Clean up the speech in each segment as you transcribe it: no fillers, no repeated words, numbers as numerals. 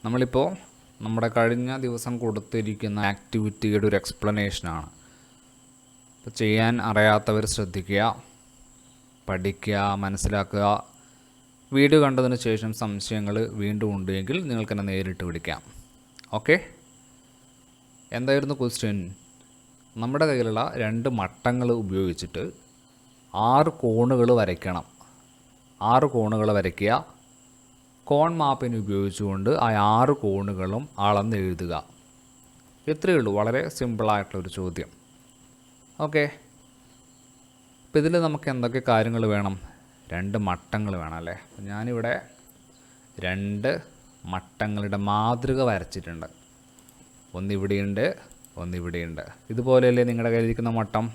നമ്മളിപ്പോൾ നമ്മുടെ കഴിഞ്ഞ ദിവസം കൊടുത്തിരിക്കുന്ന ആക്ടിവിറ്റിയുടെ ഒരു എക്സ്പ്ലനേഷനാണ്. അപ്പോൾ ചെയ്യാൻ അറിയാത്തവർ ശ്രദ്ധിക്കുക, പഠിക്കുക, മനസ്സിലാക്കുക. വീഡിയോ കണ്ടതിന് ശേഷം സംശയങ്ങൾ വീണ്ടും ഉണ്ടെങ്കിൽ നിങ്ങൾക്ക് എന്നെ നേരിട്ട് വിളിക്കാം. ഓക്കെ, എന്തായിരുന്നു ക്വസ്റ്റ്യൻ? നമ്മുടെ കയ്യിലുള്ള 2 മട്ടങ്ങൾ ഉപയോഗിച്ചിട്ട് 6 കോണുകൾ വരയ്ക്കണം. 6 കോണുകൾ വരയ്ക്കുക. കോൺ മാപ്പിന് ഉപയോഗിച്ചുകൊണ്ട് ആ 6 കോണുകളും അളന്ന് എഴുതുക. ഇത്രയേ ഉള്ളൂ. വളരെ സിമ്പിളായിട്ടുള്ളൊരു ചോദ്യം. ഓക്കെ, അപ്പോൾ ഇതിൽ നമുക്ക് എന്തൊക്കെ കാര്യങ്ങൾ വേണം? 2 മട്ടങ്ങൾ വേണം അല്ലേ? ഞാനിവിടെ 2 മട്ടങ്ങളുടെ മാതൃക വരച്ചിട്ടുണ്ട്. ഒന്നിവിടെയുണ്ട്, ഒന്നിവിടെയുണ്ട്. ഇതുപോലെയല്ലേ നിങ്ങളുടെ കയ്യിലിരിക്കുന്ന മട്ടം?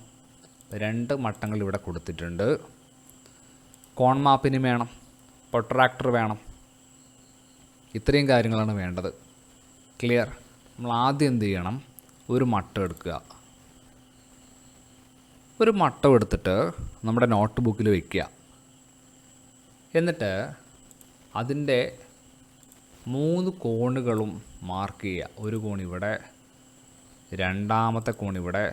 2 മട്ടങ്ങൾ ഇവിടെ കൊടുത്തിട്ടുണ്ട്. കോൺ മാപ്പിന് വേണം, പ്രൊട്രാക്ടർ വേണം. ഇത്രയും കാര്യങ്ങളാണ് വേണ്ടത്. ക്ലിയർ? നമ്മൾ ആദ്യം എന്ത് ചെയ്യണം? ഒരു മട്ടം എടുക്കുക. ഒരു മട്ടം എടുത്തിട്ട് നമ്മുടെ നോട്ട് ബുക്കിൽ വയ്ക്കുക. എന്നിട്ട് അതിൻ്റെ 3 കോണുകളും മാർക്ക് ചെയ്യുക. ഒരു കോണിവിടെ, രണ്ടാമത്തെ കോണിവിടെ,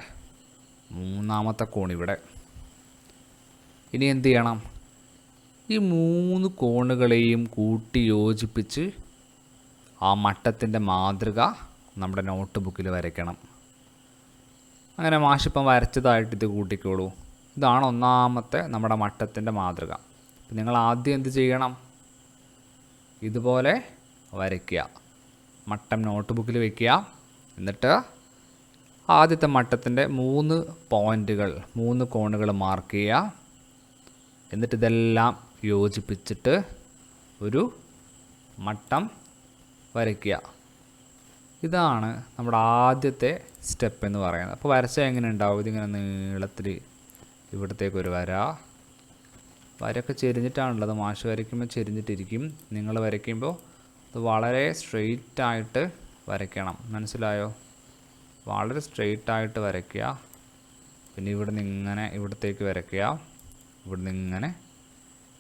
മൂന്നാമത്തെ കോണിവിടെ. ഇനി എന്ത് ചെയ്യണം? ഈ 3 കോണുകളെയും കൂട്ടി യോജിപ്പിച്ച് ആ മട്ടത്തിൻ്റെ മാതൃക നമ്മുടെ നോട്ട് ബുക്കിൽ വരയ്ക്കണം. അങ്ങനെ മാഷിപ്പം വരച്ചതായിട്ട് ഇത് കൂട്ടിക്കോളൂ. ഇതാണ് ഒന്നാമത്തെ നമ്മുടെ മട്ടത്തിൻ്റെ മാതൃക. നിങ്ങൾ ആദ്യം എന്ത് ചെയ്യണം? ഇതുപോലെ വരയ്ക്കുക. മട്ടം നോട്ട് ബുക്കിൽ വയ്ക്കുക. എന്നിട്ട് ആദ്യത്തെ മട്ടത്തിൻ്റെ 3 പോയിൻറ്റുകൾ, 3 കോണുകൾ മാർക്ക് ചെയ്യുക. എന്നിട്ട് ഇതെല്ലാം യോജിപ്പിച്ചിട്ട് ഒരു മട്ടം വരയ്ക്കുക. ഇതാണ് നമ്മുടെ ആദ്യത്തെ സ്റ്റെപ്പ് എന്ന് പറയുന്നത്. അപ്പോൾ വരച്ച എങ്ങനെ ഉണ്ടാവും? ഇതിങ്ങനെ നീളത്തിൽ ഇവിടത്തേക്ക് ഒരു വരയൊക്കെ ചെരിഞ്ഞിട്ടാണുള്ളത്. മാഷ് വരയ്ക്കുമ്പോൾ ചെരിഞ്ഞിട്ടിരിക്കും. നിങ്ങൾ വരയ്ക്കുമ്പോൾ ഇത് വളരെ സ്ട്രെയിറ്റായിട്ട് വരയ്ക്കണം. മനസ്സിലായോ? വളരെ സ്ട്രെയിറ്റായിട്ട് വരയ്ക്കുക. പിന്നെ ഇവിടെ നിന്ന് ഇങ്ങനെ ഇവിടത്തേക്ക് വരയ്ക്കുക. ഇവിടെ നിന്ന് ഇങ്ങനെ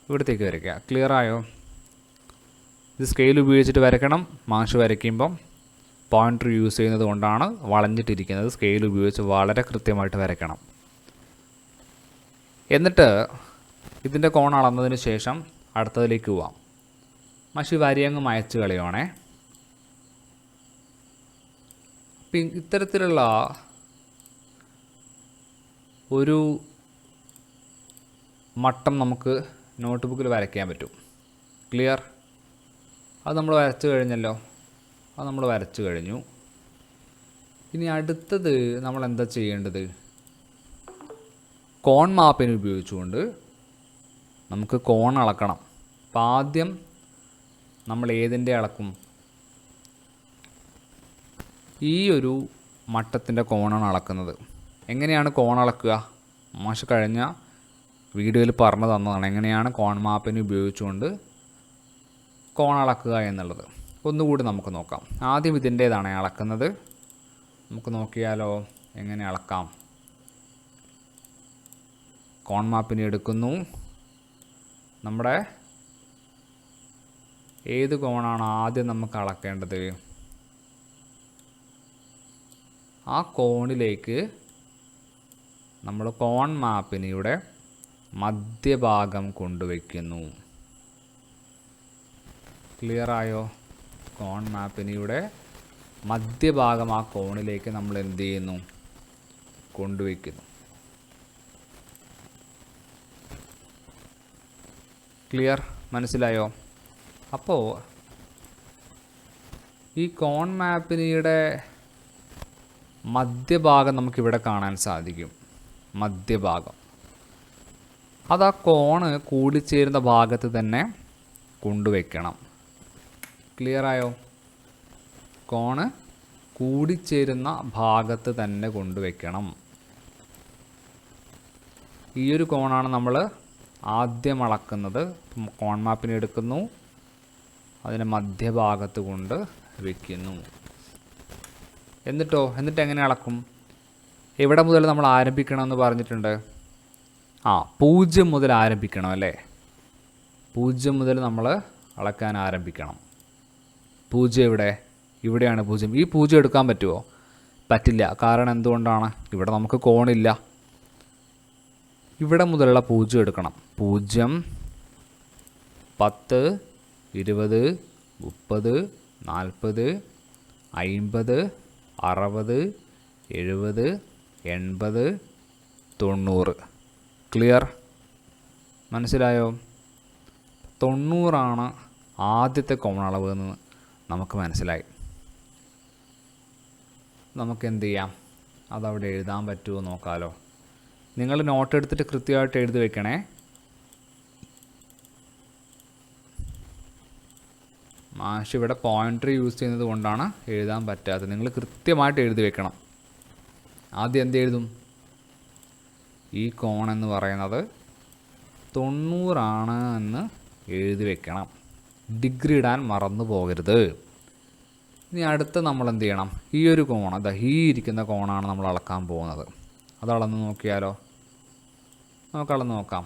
ഇവിടത്തേക്ക് വരയ്ക്കുക. ക്ലിയർ ആയോ? ഇത് സ്കെയിൽ ഉപയോഗിച്ചിട്ട് വരയ്ക്കണം. മാഷ് വരയ്ക്കുമ്പം പോയിൻ്റർ യൂസ് ചെയ്യുന്നത് കൊണ്ടാണ് വളഞ്ഞിട്ടിരിക്കുന്നത്. സ്കെയിൽ ഉപയോഗിച്ച് വളരെ കൃത്യമായിട്ട് വരയ്ക്കണം. എന്നിട്ട് ഇതിൻ്റെ കോൺ അളന്നതിന് ശേഷം അടുത്തതിലേക്ക് പോവാം. മാഷ് വരിയങ്ങ് മയച്ച് കളയുവാണേ. ഇത്തരത്തിലുള്ള ഒരു മട്ടം നമുക്ക് നോട്ട് ബുക്കിൽ വരയ്ക്കാൻ പറ്റും. ക്ലിയർ? അത് നമ്മൾ വരച്ചു കഴിഞ്ഞല്ലോ. അത് നമ്മൾ വരച്ചു കഴിഞ്ഞു. ഇനി അടുത്തത് നമ്മൾ എന്താ ചെയ്യേണ്ടത്? കോൺ മാപ്പിന് ഉപയോഗിച്ചുകൊണ്ട് നമുക്ക് കോൺ അളക്കണം. അപ്പം ആദ്യം നമ്മൾ ഏതിൻ്റെ അളക്കും? ഈ ഒരു മട്ടത്തിൻ്റെ കോണാണ് അളക്കുന്നത്. എങ്ങനെയാണ് കോൺ അളക്കുക? മാഷ് കഴിഞ്ഞ വീഡിയോയിൽ പറഞ്ഞു തന്നതാണ് എങ്ങനെയാണ് കോൺ മാപ്പിന് ഉപയോഗിച്ചുകൊണ്ട് കോൺ അളക്കുക എന്നുള്ളത്. ഒന്നുകൂടി നമുക്ക് നോക്കാം. ആദ്യം ഇതിൻ്റേതാണ് അളക്കുന്നത്. നമുക്ക് നോക്കിയാലോ എങ്ങനെ അളക്കാം. കോൺ മാപ്പിനെ എടുക്കുന്നു. നമ്മുടെ ഏത് കോണാണ് ആദ്യം നമുക്ക് അളക്കേണ്ടത്? ആ കോണിലേക്ക് നമ്മൾ കോൺ മാപ്പിനിയുടെ മധ്യഭാഗം കൊണ്ടുവയ്ക്കുന്നു. ക്ലിയർ ആയോ? കോൺ മാപ്പിനിയുടെ മധ്യഭാഗം ആ കോണിലേക്ക് നമ്മൾ എന്ത് ചെയ്യുന്നു? കൊണ്ടുവയ്ക്കുന്നു. ക്ലിയർ? മനസ്സിലായോ? അപ്പോൾ ഈ കോൺ മാപ്പിനിയുടെ മധ്യഭാഗം നമുക്കിവിടെ കാണാൻ സാധിക്കും. മധ്യഭാഗം അത് ആ കോണ് കൂടിച്ചേരുന്ന ഭാഗത്ത് തന്നെ കൊണ്ടുവയ്ക്കണം. ക്ലിയർ ആയോ? കോണ് കൂടിച്ചേരുന്ന ഭാഗത്ത് തന്നെ കൊണ്ടുവയ്ക്കണം. ഈ ഒരു കോണാണ് നമ്മൾ ആദ്യം അളക്കുന്നത്. കോൺ മാപ്പിനെ എടുക്കുന്നു, അതിനെ മധ്യഭാഗത്ത് കൊണ്ട് വയ്ക്കുന്നു. എന്നിട്ട് എങ്ങനെ അളക്കും? എവിടെ മുതൽ നമ്മൾ ആരംഭിക്കണമെന്ന് പറഞ്ഞിട്ടുണ്ട്? 0 മുതൽ ആരംഭിക്കണം അല്ലേ? 0 മുതൽ നമ്മൾ അളക്കാൻ ആരംഭിക്കണം. പൂജ്യം എവിടെ? ഇവിടെയാണ് പൂജ്യം. ഈ പൂജ്യം എടുക്കാൻ പറ്റുമോ? പറ്റില്ല. കാരണം എന്തുകൊണ്ടാണ്? ഇവിടെ നമുക്ക് കോണില്ല. ഇവിടെ മുതലുള്ള പൂജ്യം എടുക്കണം. 0, 10, 20, 30, 40, 50, 60, 70, 80, 90. ക്ലിയർ? മനസ്സിലായോ? 90 ആദ്യത്തെ കോമൺ അളവ് എന്ന് നമുക്ക് മനസ്സിലായി. നമുക്ക് എന്ത് ചെയ്യാം? അതവിടെ എഴുതാൻ പറ്റുമോ നോക്കാമല്ലോ. നിങ്ങൾ നോട്ട് എടുത്തിട്ട് കൃത്യമായിട്ട് എഴുതി വെക്കണേ. മാഷ് ഇവിടെ പോയിൻ്റർ യൂസ് ചെയ്യുന്നത് കൊണ്ടാണ് എഴുതാൻ പറ്റാത്തത്. നിങ്ങൾ കൃത്യമായിട്ട് എഴുതി വെക്കണം. ആദ്യം എന്ത് എഴുതും? ഈ കോൺ എന്ന് പറയുന്നത് 90 എന്ന് എഴുതി വെക്കണം. ഡിഗ്രി ഇടാൻ മറന്നു പോകരുത്. ഇനി അടുത്ത് നമ്മൾ എന്ത് ചെയ്യണം? ഈ ഒരു കോൺ, അതാ ഈ ഇരിക്കുന്ന കോണാണ് നമ്മൾ അളക്കാൻ പോകുന്നത്. അത് അളന്ന് നോക്കിയാലോ? നമുക്ക് അളന്ന് നോക്കാം.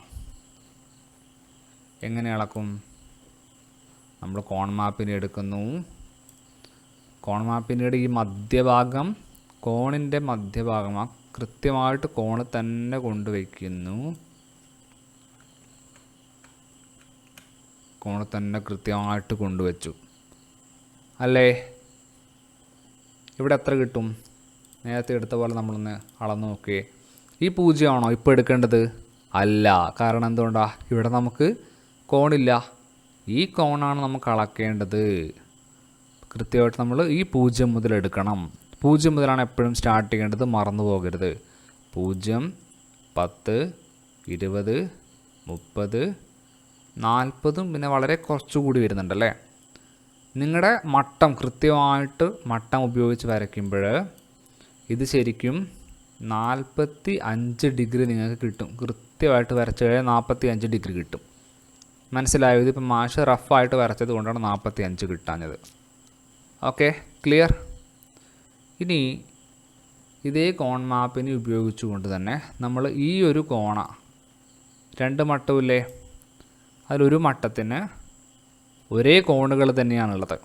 എങ്ങനെ അളക്കും? നമ്മൾ കോൺ മാപ്പിനെ എടുക്കുന്നു. കോൺ മാപ്പിൻ്റെ ഈ മധ്യഭാഗം, കോണിൻ്റെ മധ്യഭാഗം കൃത്യമായിട്ട് കോണ് തന്നെ കൊണ്ടുവയ്ക്കുന്നു. കോണ് തന്നെ കൃത്യമായിട്ട് കൊണ്ടുവച്ചു അല്ലേ? ഇവിടെ എത്ര കിട്ടും? നേരത്തെ എടുത്ത പോലെ നമ്മളൊന്ന് അളന്ന് നോക്കിയേ. ഈ പൂജ്യമാണോ ഇപ്പോൾ എടുക്കേണ്ടത്? അല്ല. കാരണം എന്തുകൊണ്ടാണ്? ഇവിടെ നമുക്ക് കോണില്ല. ഈ കോണാണ് നമുക്ക് അളക്കേണ്ടത്. കൃത്യമായിട്ട് നമ്മൾ ഈ 0 മുതൽ എടുക്കണം. 0 മുതലാണ് എപ്പോഴും സ്റ്റാർട്ട് ചെയ്യേണ്ടത്, മറന്നു പോകരുത്. 0, 10, 20, 30, 40, പിന്നെ വളരെ കുറച്ചുകൂടി വരുന്നുണ്ടല്ലേ. നിങ്ങളുടെ മട്ടം കൃത്യമായിട്ട് മട്ടം ഉപയോഗിച്ച് വരയ്ക്കുമ്പോൾ ഇത് ശരിക്കും 45 ഡിഗ്രി നിങ്ങൾക്ക് കിട്ടും. കൃത്യമായിട്ട് വരച്ച് കഴിഞ്ഞാൽ 45 ഡിഗ്രി കിട്ടും. മനസ്സിലായോ? ഇതിപ്പോൾ മാഷ് റഫായിട്ട് വരച്ചത് കൊണ്ടാണ് 45 കിട്ടാഞ്ഞത്. Okay, clear? ഇനി ഇതേ കോൺ മാപ്പിനെ ഉപയോഗിച്ചുകൊണ്ട് തന്നെ നമ്മൾ ഈ ഒരു കോണ, 2 മട്ടമില്ലേ, അതിലൊരു മട്ടത്തിന് ഒരേ കോണുകൾ തന്നെയാണുള്ളത്.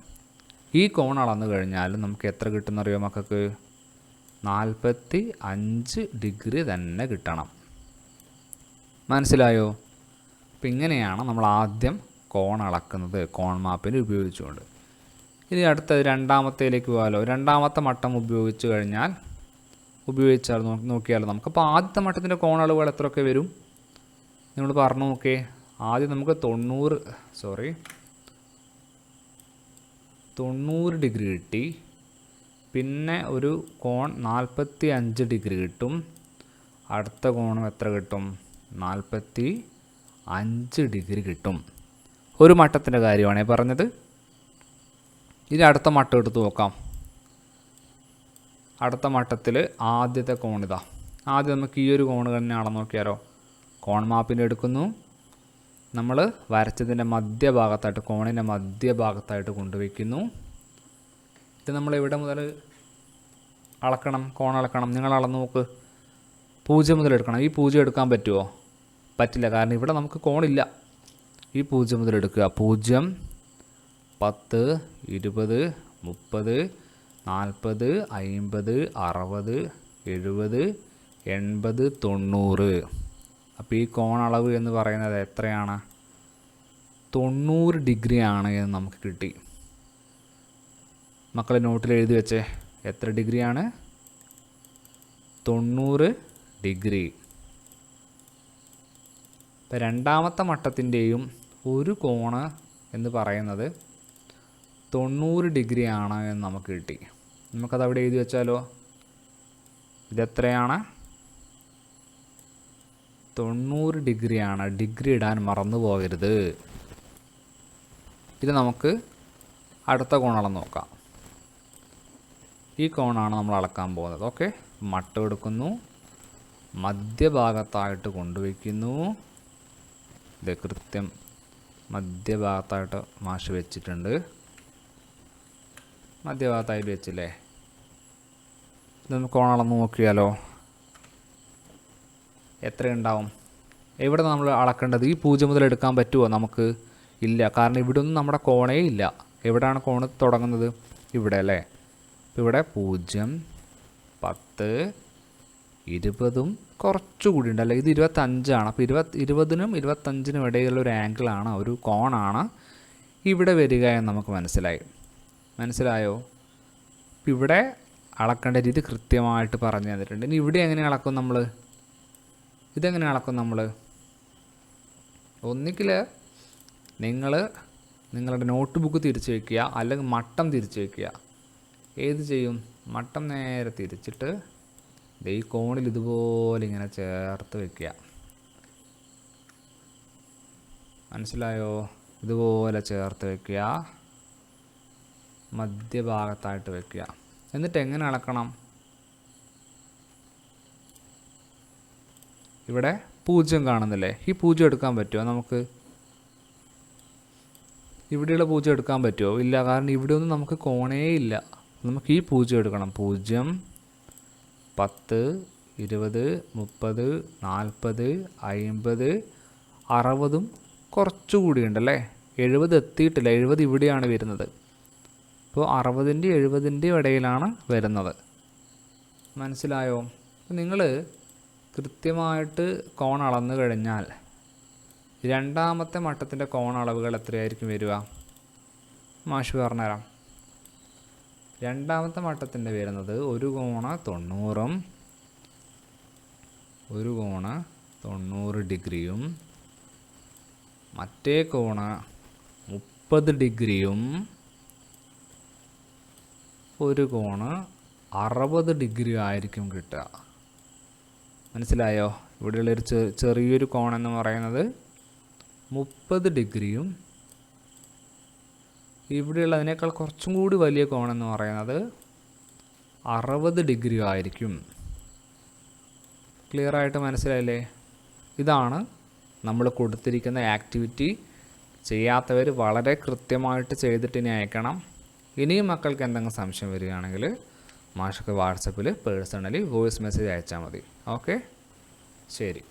ഈ കോൺ അളന്നു കഴിഞ്ഞാൽ നമുക്ക് എത്ര കിട്ടുമെന്നറിയോ മക്കൾക്ക്? 45 ഡിഗ്രി തന്നെ കിട്ടണം. മനസ്സിലായോ? അപ്പം ഇങ്ങനെയാണ് നമ്മൾ ആദ്യം കോൺ അളക്കുന്നത്, കോൺ മാപ്പിനെ ഉപയോഗിച്ചുകൊണ്ട്. ഇനി അടുത്ത രണ്ടാമത്തേലേക്ക് പോകാമല്ലോ. രണ്ടാമത്തെ മട്ടം ഉപയോഗിച്ചാൽ നോക്കിയാലോ നമുക്ക്. അപ്പോൾ ആദ്യത്തെ മട്ടത്തിൻ്റെ കോൺ അളവുകൾ എത്രയൊക്കെ വരും നിങ്ങൾ പറഞ്ഞു നോക്കേ. ആദ്യം നമുക്ക് 90 ഡിഗ്രി കിട്ടി. പിന്നെ ഒരു കോൺ 45 ഡിഗ്രി കിട്ടും. അടുത്ത കോണും എത്ര കിട്ടും? 45 ഡിഗ്രി കിട്ടും. ഒരു മട്ടത്തിൻ്റെ കാര്യമാണ് പറഞ്ഞത്. ഇനി അടുത്ത മട്ടം എടുത്ത് നോക്കാം. അടുത്ത മട്ടത്തിൽ ആദ്യത്തെ കോണിതാ. ആദ്യം നമുക്ക് ഈ ഒരു കോണ് തന്നെ അളന്ന് നോക്കിയാലോ. കോൺ മാപ്പിൻ്റെ എടുക്കുന്നു. നമ്മൾ വരച്ചതിൻ്റെ മധ്യഭാഗത്തായിട്ട്, കോണിൻ്റെ മധ്യഭാഗത്തായിട്ട് കൊണ്ടുവയ്ക്കുന്നു. ഇത് നമ്മൾ എവിടെ മുതൽ അളക്കണം? കോൺ അളക്കണം. നിങ്ങൾ അളന്ന് നോക്ക്. 0 മുതൽ എടുക്കണം. ഈ 0 എടുക്കാൻ പറ്റുമോ? പറ്റില്ല. കാരണം ഇവിടെ നമുക്ക് കോണില്ല. ഈ 0 മുതൽ എടുക്കുക. 0, 10, 20, 30, 40, 50, 60, 70, 80, 90. അപ്പോൾ ഈ കോൺ അളവ് എന്ന് പറയുന്നത് എത്രയാണ്? 90 ഡിഗ്രി ആണ് എന്ന് നമുക്ക് കിട്ടി. മക്കളെ നോട്ടിൽ എഴുതി വെച്ചേ. എത്ര ഡിഗ്രിയാണ്? 90 ഡിഗ്രി. ഇപ്പം രണ്ടാമത്തെ മട്ടത്തിൻ്റെയും ഒരു കോണ് എന്ന് പറയുന്നത് 90 ഡിഗ്രി ആണ് എന്ന് നമുക്ക് കിട്ടി. നമുക്കത് അവിടെ എഴുതി വെച്ചാലോ. ഇതെത്രയാണ്? 90 ഡിഗ്രിയാണ്. ഡിഗ്രി ഇടാൻ മറന്നു പോകരുത്. ഇത് നമുക്ക് അടുത്ത കോൺ അളന്ന് നോക്കാം. ഈ കോണാണ് നമ്മൾ അളക്കാൻ പോകുന്നത്. ഓക്കെ, മട്ടം എടുക്കുന്നു, മധ്യഭാഗത്തായിട്ട് കൊണ്ടുവയ്ക്കുന്നു. ഇത് കൃത്യം മധ്യഭാഗത്തായിട്ട് മാഷ് വെച്ചിട്ടുണ്ട്. മധ്യഭാഗത്തായിട്ട് വെച്ചില്ലേ. ഇത് നമുക്ക് കോൺ അളന്ന് നോക്കിയാലോ. എത്രയുണ്ടാവും? എവിടെ നമ്മൾ അളക്കേണ്ടത്? ഈ 0 മുതൽ എടുക്കാൻ പറ്റുമോ നമുക്ക്? ഇല്ല. കാരണം ഇവിടെ ഒന്നും നമ്മുടെ കോണേ ഇല്ല. എവിടെയാണ് കോണ് തുടങ്ങുന്നത്? ഇവിടെ അല്ലേ. അപ്പോൾ ഇവിടെ 0, 10, 20 കുറച്ചുകൂടി ഉണ്ടല്ലേ. ഇത് 25ആണ്. അപ്പോൾ 20നും 25നും ഇടയിലുള്ള ഒരു ആംഗിളാണ്, ഒരു കോണാണ് ഇവിടെ വരിക എന്ന് നമുക്ക് മനസ്സിലായോ? അപ്പോൾ ഇവിടെ അളക്കേണ്ട രീതി കൃത്യമായിട്ട് പറഞ്ഞു തന്നിട്ടുണ്ട്. ഇനി ഇവിടെ എങ്ങനെ അളക്കും നമ്മൾ? ഇതെങ്ങനെ അളക്കും നമ്മൾ? ഒന്നുകിൽ നിങ്ങളുടെ നോട്ട് ബുക്ക് തിരിച്ച് വയ്ക്കുക, അല്ലെങ്കിൽ മട്ടം തിരിച്ച് വയ്ക്കുക. ഏത് ചെയ്യും? മട്ടം നേരെ തിരിച്ചിട്ട് ഈ കോണിൽ ഇതുപോലെ ഇങ്ങനെ ചേർത്ത് വയ്ക്കുക. മനസ്സിലായോ? ഇതുപോലെ ചേർത്ത് വയ്ക്കുക, മധ്യഭാഗത്തായിട്ട് വയ്ക്കുക. എന്നിട്ട് എങ്ങനെ അളക്കണം? ഇവിടെ 0 കാണുന്നില്ലേ? ഈ 0 എടുക്കാൻ പറ്റുമോ നമുക്ക്? ഇവിടെയുള്ള 0 എടുക്കാൻ പറ്റുമോ? ഇല്ല, കാരണം ഇവിടെ ഒന്നും നമുക്ക് കോണേ ഇല്ല. നമുക്ക് ഈ 0 എടുക്കണം. 0, 10, 20, 30, 40, 50, 60 കുറച്ചുകൂടി ഉണ്ടല്ലേ. 70 എത്തിയിട്ടില്ല. 70 ഇവിടെയാണ് വരുന്നത്. അപ്പോൾ 60ൻ്റെയും 70ൻ്റെയും ഇടയിലാണ് വരുന്നത്. മനസ്സിലായോ? നിങ്ങൾ കൃത്യമായിട്ട് കോൺ അളന്നു കഴിഞ്ഞാൽ രണ്ടാമത്തെ മട്ടത്തിൻ്റെ കോൺ അളവുകൾ എത്രയായിരിക്കും വരിക? മാഷ് പറഞ്ഞുതരാം. രണ്ടാമത്തെ മട്ടത്തിൻ്റെ വരുന്നത് ഒരു കോണ് 90, ഒരു കോണ് 90 ഡിഗ്രിയും മറ്റേ കോണ് 30 ഡിഗ്രിയും ഒരു കോണ് 60 ഡിഗ്രി ആയിരിക്കും കിട്ടുക. മനസ്സിലായോ? ഇവിടെയുള്ളൊരു ചെറിയൊരു കോണെന്ന് പറയുന്നത് 30 ഡിഗ്രിയും ഇവിടെയുള്ളതിനേക്കാൾ കുറച്ചും കൂടി വലിയ കോണെന്ന് പറയുന്നത് 60 ഡിഗ്രി ആയിരിക്കും. ക്ലിയറായിട്ട് മനസ്സിലായില്ലേ? ഇതാണ് നമ്മൾ കൊടുത്തിരിക്കുന്ന ആക്ടിവിറ്റി. ചെയ്യാത്തവർ വളരെ കൃത്യമായിട്ട് ചെയ്തിട്ട് ഇനി അയക്കണം. ഇനിയും മക്കൾക്ക് എന്തെങ്കിലും സംശയം വരികയാണെങ്കിൽ മാഷക്ക് വാട്സപ്പിൽ പേഴ്സണലി വോയിസ് മെസ്സേജ് അയച്ചാൽ മതി. ഓക്കെ, ശരി.